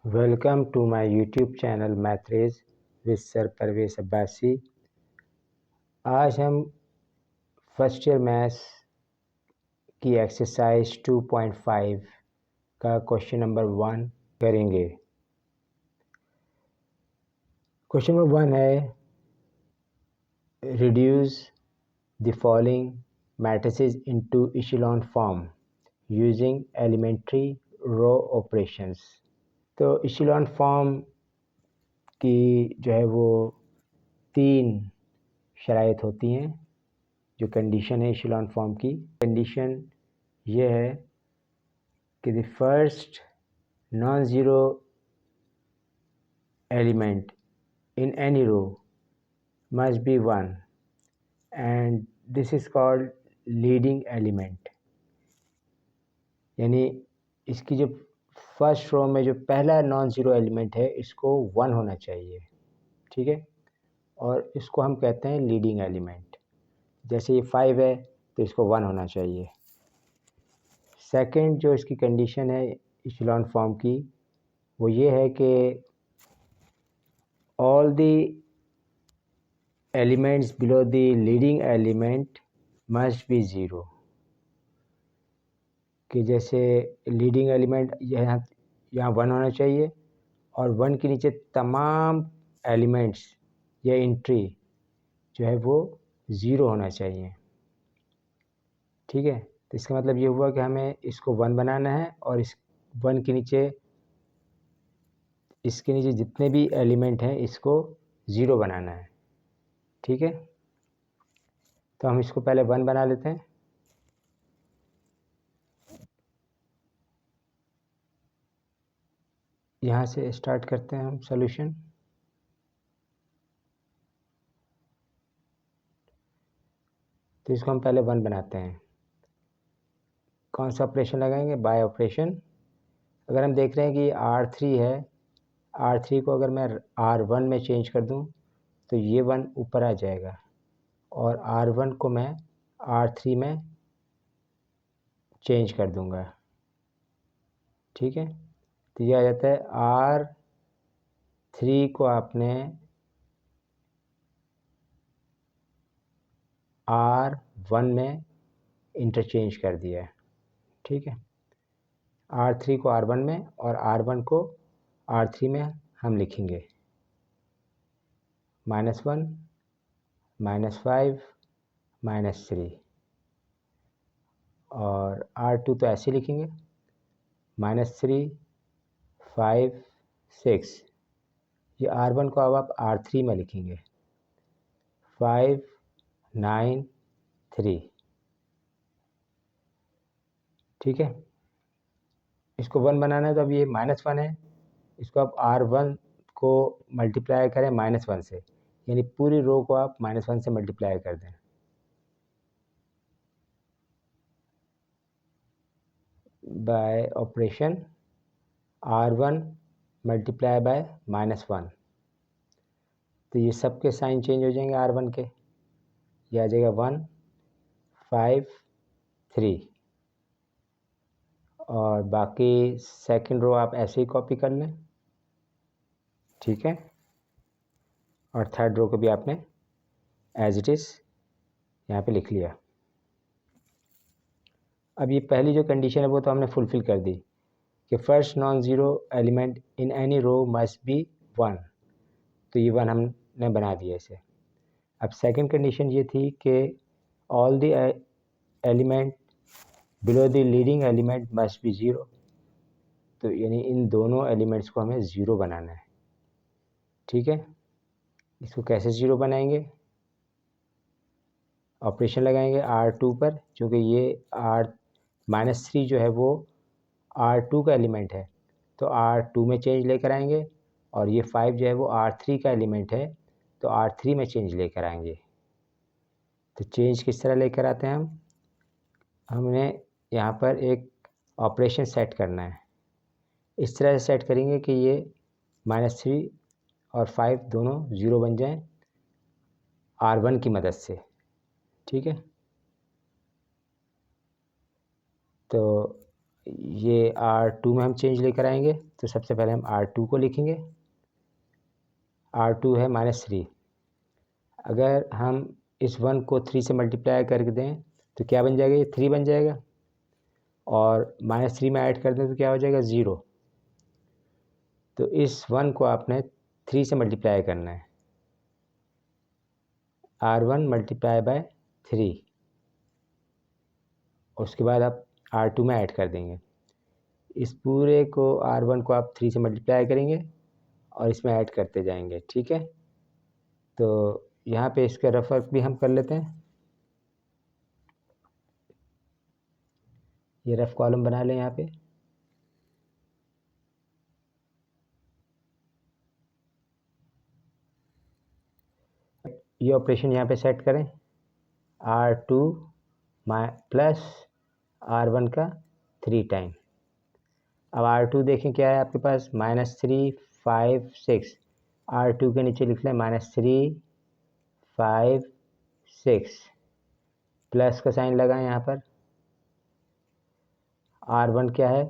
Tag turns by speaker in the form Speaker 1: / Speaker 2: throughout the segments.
Speaker 1: Welcome to my YouTube channel मैथरेज with sir Parvez Abbasi. आज हम फर्स्ट ईयर मैथ्स की एक्सरसाइज 2.5 का क्वेश्चन नंबर 1 करेंगे। क्वेश्चन नंबर 1 है reduce the following matrices into echelon form using elementary row operations. तो echelon form की जो है वो 3 शराइत होती हैं। जो कंडीशन है इशेलॉन फॉर्म की कंडीशन ये है कि the first non zero element in any row must be 1 and this is called leading element. यानी इसकी जो फर्स्ट रो में जो पहला नॉन ज़ीरो एलिमेंट है इसको 1 होना चाहिए, ठीक है, और इसको हम कहते हैं लीडिंग एलिमेंट। जैसे ये 5 है तो इसको 1 होना चाहिए। सेकंड जो इसकी कंडीशन है इशेलॉन फॉर्म की वो ये है कि all the elements below the leading element must be 0। कि जैसे लीडिंग एलिमेंट यहाँ 1 होना चाहिए और 1 के नीचे तमाम एलिमेंट्स या एंट्री जो है वो 0 होना चाहिए, ठीक है। तो इसका मतलब ये हुआ कि हमें इसको 1 बनाना है और इस 1 के नीचे इसके नीचे जितने भी एलिमेंट हैं इसको 0 बनाना है, ठीक है। तो हम इसको पहले 1 बना लेते हैं। यहाँ से स्टार्ट करते हैं हम सॉल्यूशन। तो इसको हम पहले 1 बनाते हैं। कौन सा ऑपरेशन लगाएंगे? Bye operation. अगर हम देख रहे हैं कि R3 है, R3 को अगर मैं R1 में चेंज कर दूं तो ये 1 ऊपर आ जाएगा और R1 को मैं R3 में चेंज कर दूंगा, ठीक है। तो ये आ जाता है R3 को आपने R1 में इंटरचेंज कर दिया है, ठीक है। R3 को R1 में और R1 को R3 में हम लिखेंगे -1 -5 -3 और R2 तो ऐसे लिखेंगे -3 5 6। ये R1 को अब आप R3 में लिखेंगे 5 9 3, ठीक है। इसको 1 बनाना है तो अब ये -1 है, इसको आप R1 को मल्टीप्लाई करें -1 से, यानी पूरी रो को आप -1 से मल्टीप्लाई कर दें। Bye operation R1 multiply by -1, तो ये सब के साइन चेंज हो जाएंगे R1 के। ये आ जाएगा 1 5 3 और बाकी सेकंड रो आप ऐसे ही कॉपी कर लें, ठीक है। और थर्ड रो को भी आपने एज इट इज़ यहाँ पे लिख लिया। अब ये पहली जो कंडीशन है वो तो हमने फुलफ़िल कर दी कि first non zero element in any row must be 1, तो ये 1 हमने बना दिया इसे। अब सेकंड कंडीशन ये थी कि all the element below the leading element must be 0, तो यानी इन दोनों एलिमेंट्स को हमें 0 बनाना है, ठीक है। इसको कैसे 0 बनाएंगे? ऑपरेशन लगाएंगे R2 पर, क्योंकि ये -3 जो है वो R2 का एलिमेंट है, तो R2 में चेंज लेकर आएंगे और ये 5 जो है वो R3 का एलिमेंट है, तो R3 में चेंज लेकर आएंगे। तो चेंज किस तरह लेकर आते हैं हमने यहाँ पर एक ऑपरेशन सेट करना है। इस तरह से सेट करेंगे कि ये -3 और 5 दोनों 0 बन जाएं R1 की मदद से, ठीक है। तो ये R2 में हम चेंज लेकर आएंगे। तो सबसे पहले हम R2 को लिखेंगे। R2 है -3। अगर हम इस 1 को 3 से मल्टीप्लाई करके दें तो क्या बन जाएगा, ये 3 बन जाएगा। और -3 में ऐड कर दें तो क्या हो जाएगा, 0। तो इस 1 को आपने 3 से मल्टीप्लाई करना है, R1 मल्टीप्लाई बाय 3। उसके बाद आप R2 में ऐड कर देंगे। इस पूरे को R1 को आप 3 से मल्टीप्लाई करेंगे और इसमें ऐड करते जाएंगे, ठीक है। तो यहाँ पे इसका रफ वर्क भी हम कर लेते हैं। ये रफ कॉलम बना लें यहाँ पे। ये ऑपरेशन यहाँ पे सेट करें, R2 प्लस R1 का 3 टाइम। अब R2 देखें क्या है आपके पास, -3 5 6। R2 के नीचे लिख लें -3 5 6, प्लस का साइन लगाएं यहाँ पर। R1 क्या है,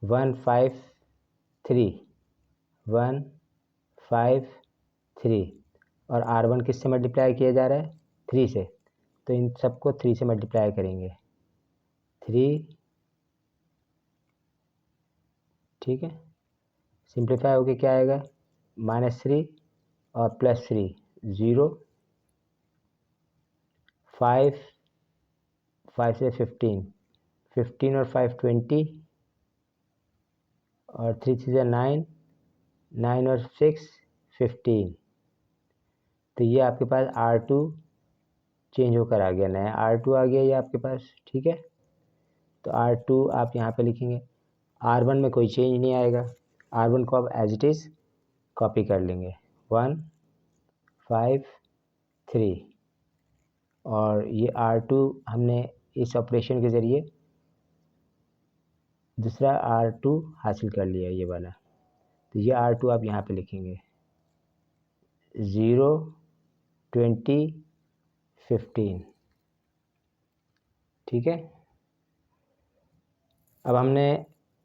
Speaker 1: 1 5 3, 1 5 3। और R1 किससे मल्टीप्लाई किया जा रहा है, 3 से। तो इन सबको 3 से मल्टीप्लाई करेंगे, 3, ठीक है। सिंप्लीफाई होके क्या आएगा, -3 और +3 0, 5 से 15, 15 और 5 20, और 3 3 9, 9 और 6 15। तो ये आपके पास R2 चेंज होकर आ गया, नया R2 आ गया ये आपके पास, ठीक है। तो R2 आप यहाँ पे लिखेंगे। R1 में कोई चेंज नहीं आएगा, R1 को आप एज इट इज़ कॉपी कर लेंगे, 1 5 3। और ये R2 हमने इस ऑपरेशन के ज़रिए दूसरा R2 हासिल कर लिया, ये वाला। तो ये R2 आप यहाँ पे लिखेंगे, 0 20 15, ठीक है। अब हमने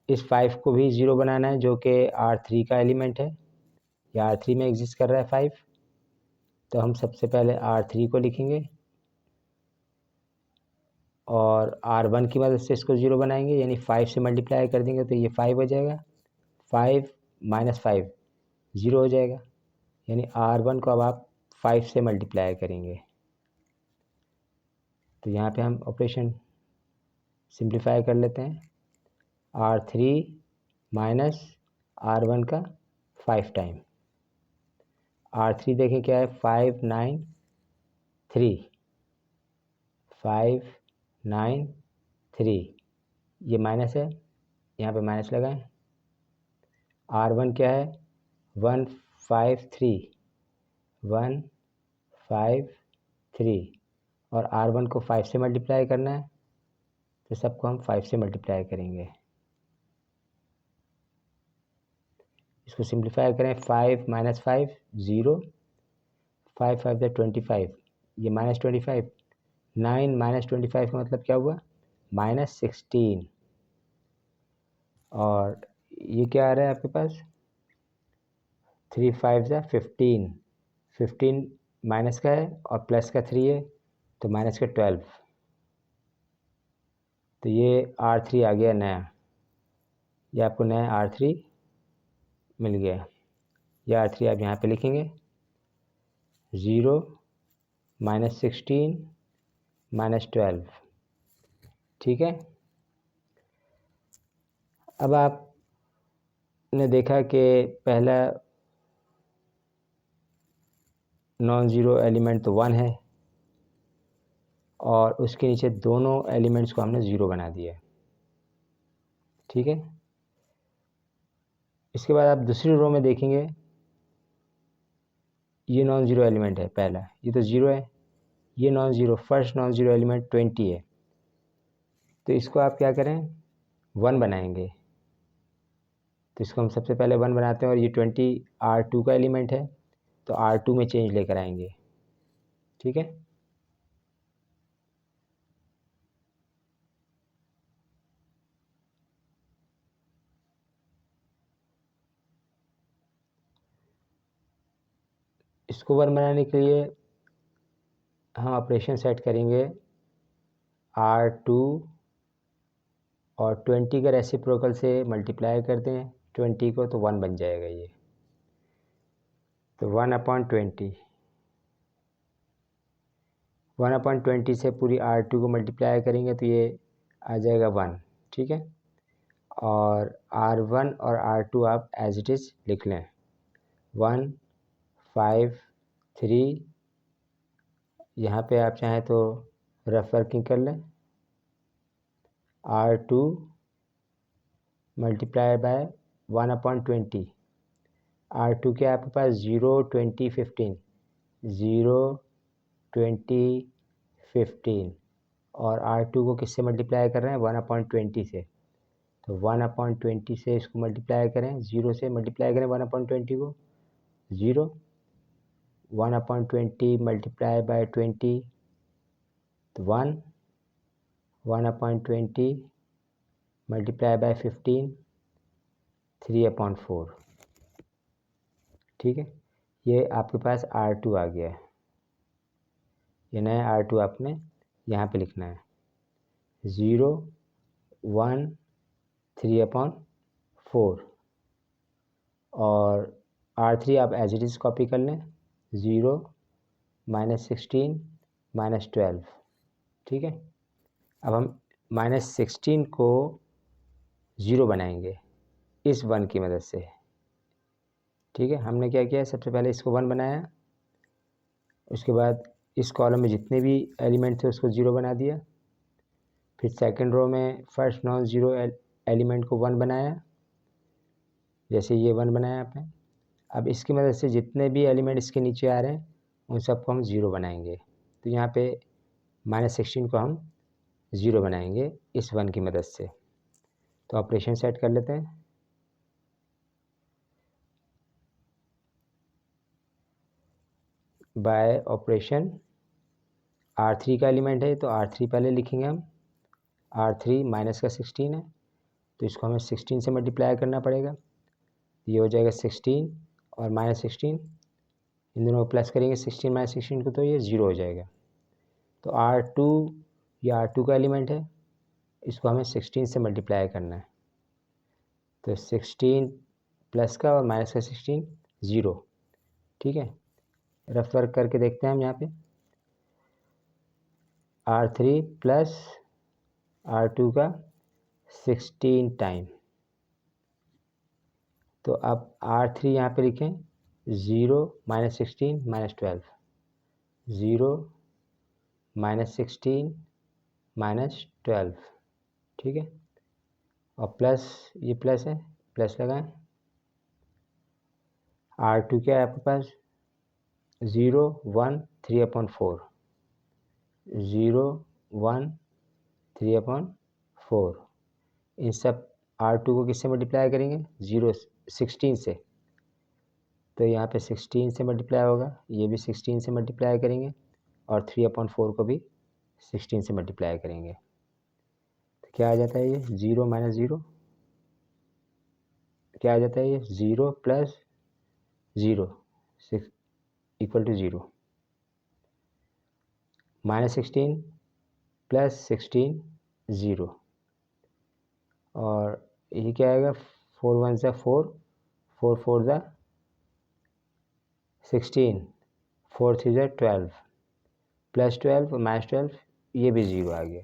Speaker 1: इस 5 को भी 0 बनाना है, जो कि R3 का एलिमेंट है, या R3 में एग्जिस्ट कर रहा है 5। तो हम सबसे पहले R3 को लिखेंगे और R1 की मदद से इसको 0 बनाएंगे, यानी 5 से मल्टीप्लाई कर देंगे तो ये 5 हो जाएगा। 5 - 5 0 हो जाएगा, यानी R1 को अब आप 5 से मल्टीप्लाई करेंगे। तो यहाँ पे हम ऑपरेशन सिंप्लीफाई कर लेते हैं, R3 माइनस R1 का 5 टाइम। R3 देखें क्या है, 5 9 3, 5 9 3। ये माइनस है, यहाँ पे माइनस लगाएं। R1 क्या है, 1 5 3, 1 5 3। और R1 को 5 से मल्टीप्लाई करना है, तो सबको हम 5 से मल्टीप्लाई करेंगे। इसको सिंप्लीफाई करें, 5 - 5 0, 5 5 25, ये -25। 9 - 25 का मतलब क्या हुआ, -16। और ये क्या आ रहा है आपके पास, 3 5 15, 15 माइनस का है और प्लस का 3 है, तो माइनस का 12। तो ये R3 आ गया नया, ये आपको नया R3 मिल गया। ये R3 आप यहाँ पे लिखेंगे, 0 -16 -12, ठीक है। अब आपने देखा कि पहला नॉन ज़ीरो एलिमेंट तो 1 है और उसके नीचे दोनों एलिमेंट्स को हमने 0 बना दिया, ठीक है। इसके बाद आप दूसरी रो में देखेंगे, ये नॉन ज़ीरो एलिमेंट है पहला, ये तो 0 है। ये non zero, first non zero element 20 है। तो इसको आप क्या करें, 1 बनाएंगे। तो इसको हम सबसे पहले 1 बनाते हैं, और ये 20 R2 का एलिमेंट है, तो R2 में चेंज लेकर आएंगे, ठीक है। इसको 1 बनाने के लिए हम ऑपरेशन सेट करेंगे R2 और 20 का रेसिप्रोकल से मल्टीप्लाई कर दें 20 को, तो 1 बन जाएगा ये। तो 1/20 1/20 से पूरी R2 को मल्टीप्लाई करेंगे तो ये आ जाएगा 1, ठीक है। और R1 और R2 आप एज इट इज़ लिख लें, 1 5 3। यहाँ पे आप चाहें तो रफ वर्किंग कर लें, R2 मल्टीप्लाई बाय 1/20। R2 के आपके पास 0 20 15 0 20 15 और R2 को किससे मल्टीप्लाई कर रहे हैं 1/20 से। तो 1/20 से इसको मल्टीप्लाई करें, 0 से मल्टीप्लाई करें 1/20 को, 0 1/20 मल्टीप्लाई बाय 20 तो 1 1/20 मल्टीप्लाई बाय 15 3/4, ठीक है। ये आपके पास R2 आ गया है। ये नया R2 आपने यहाँ पे लिखना है, 0 1 3/4 और R3 आप एज इट इज़ कॉपी कर लें, 0 -16 -12, ठीक है। अब हम -16 को 0 बनाएंगे इस 1 की मदद से, ठीक है। हमने क्या किया, सबसे पहले इसको 1 बनाया, उसके बाद इस कॉलम में जितने भी एलिमेंट थे उसको 0 बना दिया, फिर सेकंड रो में फर्स्ट नॉन ज़ीरो एलिमेंट को 1 बनाया, जैसे ये 1 बनाया आपने। अब इसकी मदद से जितने भी एलिमेंट इसके नीचे आ रहे हैं उन सबको हम 0 बनाएंगे। तो यहाँ पे -16 को हम 0 बनाएंगे इस 1 की मदद से। तो ऑपरेशन सेट कर लेते हैं, बाय ऑपरेशन R3 का एलिमेंट है तो R3 पहले लिखेंगे हम, R3 माइनस का 16 है तो इसको हमें 16 से मल्टीप्लाई करना पड़ेगा। ये हो जाएगा 16 और -16, इन दोनों को प्लस करेंगे 16 -16 को तो ये 0 हो जाएगा। तो R2 ये R2 का एलिमेंट है, इसको हमें 16 से मल्टीप्लाई करना है। तो 16 प्लस का और माइनस का 16 0, ठीक है। रफ वर्क करके देखते हैं हम यहाँ पे, R3 प्लस R2 का 16 टाइम। तो अब R3 यहाँ पे लिखें 0 -16 -12, 0 -16 -12, ठीक है। और प्लस, ये प्लस है, प्लस लगाएं। R2 क्या है आपके पास 0 1 3/4, 0 1 3/4। इन सब R2 को किससे मल्टीप्लाई करेंगे 16 से, तो यहाँ पे 16 से मल्टीप्लाई होगा, ये भी 16 से मल्टीप्लाई करेंगे और 3/4 को भी 16 से मल्टीप्लाई करेंगे। तो क्या आ जाता है ये 0 - 0, क्या आ जाता है ये 0 + 0 6 = 0, -16 + 16 0, और ये क्या आएगा 4 1 सा 4, 4 4 सा 16, 4 3 सा 12, +12 और -12 ये भी 0 आ गया।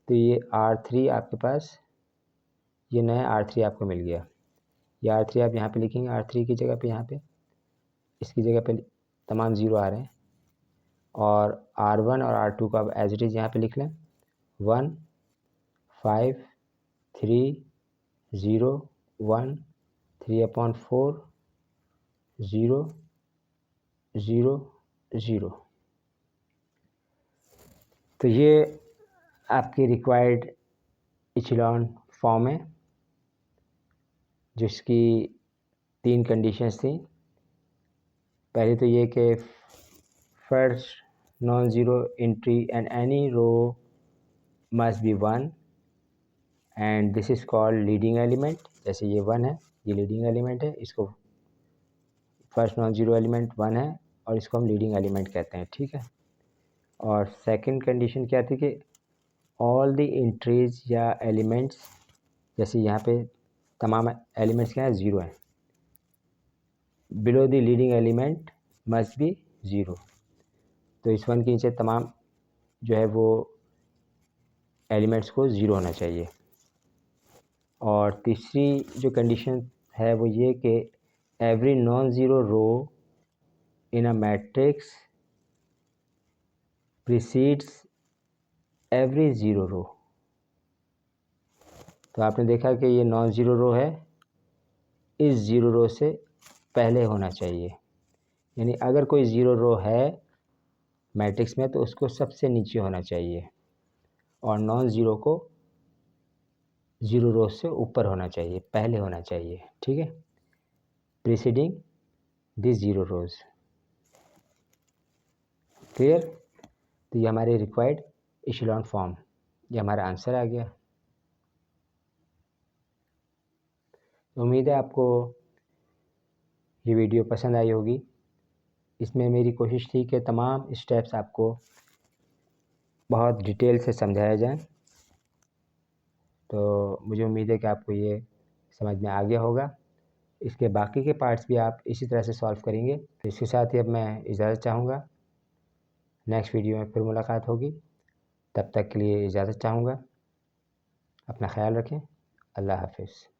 Speaker 1: तो ये R3 आपके पास, ये नया R3 आपको मिल गया। ये R3 आप यहाँ पे लिखेंगे, R3 की जगह पे यहाँ पे इसकी जगह पे तमाम 0 आ रहे हैं। और R1 और R2 का अब एज इट इज़ यहाँ पे लिख लें, 1 5 3 0 1 3/4 0 0 0। तो ये आपकी रिक्वायर्ड इचेलॉन फॉर्म है जिसकी 3 कंडीशंस थी। पहले तो ये कि first non zero entry and any row must be 1 and this is called leading element. जैसे ये 1 है, ये लीडिंग एलिमेंट है, इसको फर्स्ट नॉन ज़ीरो एलिमेंट 1 है और इसको हम लीडिंग एलिमेंट कहते हैं, ठीक है। और सेकंड कंडीशन क्या थी कि ऑल द एंट्रीज या एलिमेंट्स, जैसे यहाँ पे तमाम एलिमेंट्स क्या हैं, ज़ीरो हैं, below the leading element must be zero. तो इस वन के नीचे तमाम जो है वो एलिमेंट्स को ज़ीरो होना चाहिए। और तीसरी जो कंडीशन है वो ये कि every non zero row in a matrix precedes every zero row. तो आपने देखा कि ये नॉन ज़ीरो रो है, इस ज़ीरो रो से पहले होना चाहिए, यानी अगर कोई ज़ीरो रो है मैट्रिक्स में तो उसको सबसे नीचे होना चाहिए और नॉन ज़ीरो को ज़ीरो रो से ऊपर होना चाहिए, पहले होना चाहिए, ठीक है, preceding this zero rose. Clear? तो ये हमारे रिक्वायर्ड इशेलॉन फॉर्म, ये हमारा आंसर आ गया। उम्मीद है आपको ये वीडियो पसंद आई होगी। इसमें मेरी कोशिश थी कि तमाम स्टेप्स आपको बहुत डिटेल से समझाया जाए। तो मुझे उम्मीद है कि आपको ये समझ में आ गया होगा। इसके बाकी के पार्ट्स भी आप इसी तरह से सॉल्व करेंगे। तो इसके साथ ही अब मैं इजाज़त चाहूँगा, नेक्स्ट वीडियो में फिर मुलाकात होगी। तब तक के लिए इजाज़त चाहूँगा। अपना ख्याल रखें। अल्लाह हाफ़िज़।